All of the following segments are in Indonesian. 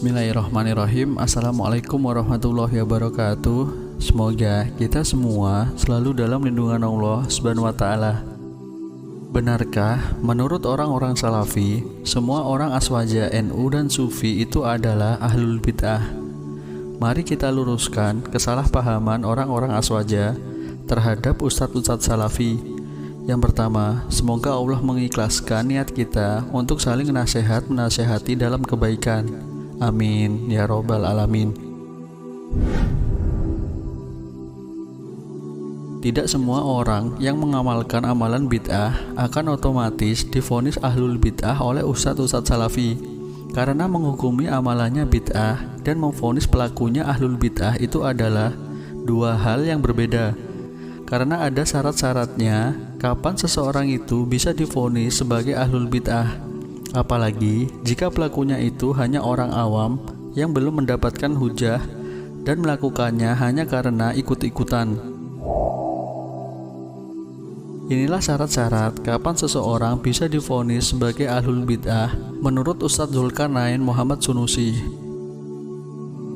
Bismillahirrahmanirrahim. Assalamualaikum warahmatullahi wabarakatuh. Semoga kita semua selalu dalam lindungan Allah Subhanahu wa Ta'ala. Benarkah menurut orang-orang Salafi, semua orang Aswaja, NU dan Sufi itu adalah ahlul bid'ah? Mari kita luruskan kesalahpahaman orang-orang Aswaja terhadap ustadz-ustadz Salafi. Yang pertama, semoga Allah mengikhlaskan niat kita untuk saling menasehati dalam kebaikan. Amin ya robbal alamin. Tidak semua orang yang mengamalkan amalan bid'ah akan otomatis divonis ahlul bid'ah oleh ustadz-ustadz Salafi, karena menghukumi amalannya bid'ah dan memvonis pelakunya ahlul bid'ah itu adalah dua hal yang berbeda. Karena ada syarat-syaratnya kapan seseorang itu bisa divonis sebagai ahlul bid'ah. Apalagi jika pelakunya itu hanya orang awam yang belum mendapatkan hujah dan melakukannya hanya karena ikut-ikutan. Inilah syarat-syarat kapan seseorang bisa divonis sebagai ahlul bid'ah menurut Ustadz Zulkarnain Muhammad Sunusi.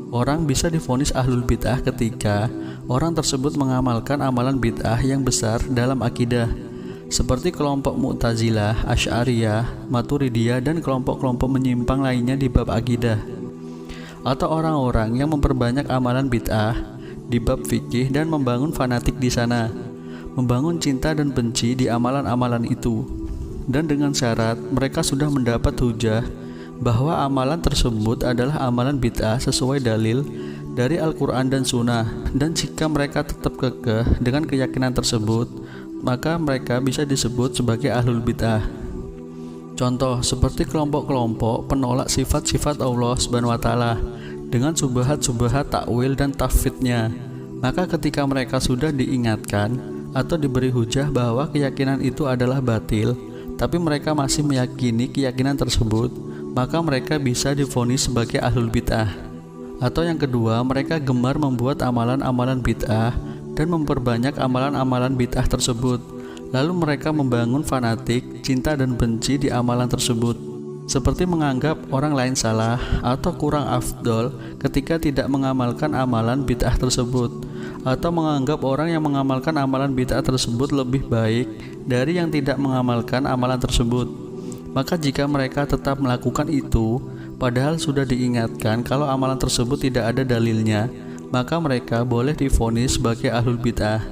Orang bisa divonis ahlul bid'ah ketika orang tersebut mengamalkan amalan bid'ah yang besar dalam akidah, seperti kelompok Mu'tazilah, Asy'ariyah, Maturidiyah, dan kelompok-kelompok menyimpang lainnya di bab akidah, atau orang-orang yang memperbanyak amalan bid'ah di bab fikih dan membangun fanatik di sana, membangun cinta dan benci di amalan-amalan itu, dan dengan syarat mereka sudah mendapat hujah bahwa amalan tersebut adalah amalan bid'ah sesuai dalil dari Al-Quran dan Sunnah. Dan jika mereka tetap kekeh dengan keyakinan tersebut, maka mereka bisa disebut sebagai ahlul bid'ah. Contoh seperti kelompok-kelompok penolak sifat-sifat Allah Subhanahu wa Ta'ala dengan subhat-subhat takwil dan tafwidnya. Maka ketika mereka sudah diingatkan atau diberi hujah bahwa keyakinan itu adalah batil, tapi mereka masih meyakini keyakinan tersebut, maka mereka bisa divonis sebagai ahlul bid'ah. Atau yang kedua, mereka gemar membuat amalan-amalan bid'ah dan memperbanyak amalan-amalan bid'ah tersebut, lalu mereka membangun fanatik, cinta dan benci di amalan tersebut, seperti menganggap orang lain salah atau kurang afdol ketika tidak mengamalkan amalan bid'ah tersebut, atau menganggap orang yang mengamalkan amalan bid'ah tersebut lebih baik dari yang tidak mengamalkan amalan tersebut. Maka jika mereka tetap melakukan itu, padahal sudah diingatkan kalau amalan tersebut tidak ada dalilnya, maka mereka boleh divonis sebagai ahlul bid'ah.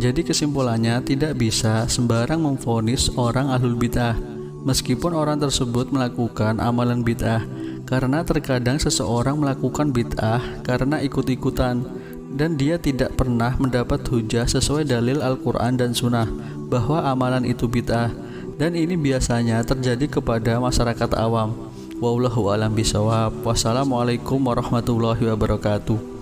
Jadi kesimpulannya, tidak bisa sembarang memvonis orang ahlul bid'ah meskipun orang tersebut melakukan amalan bid'ah, karena terkadang seseorang melakukan bid'ah karena ikut-ikutan dan dia tidak pernah mendapat hujah sesuai dalil Al-Quran dan Sunnah bahwa amalan itu bid'ah, dan ini biasanya terjadi kepada masyarakat awam. Wallahu a'lam bishawab. Wassalamualaikum warahmatullahi wabarakatuh.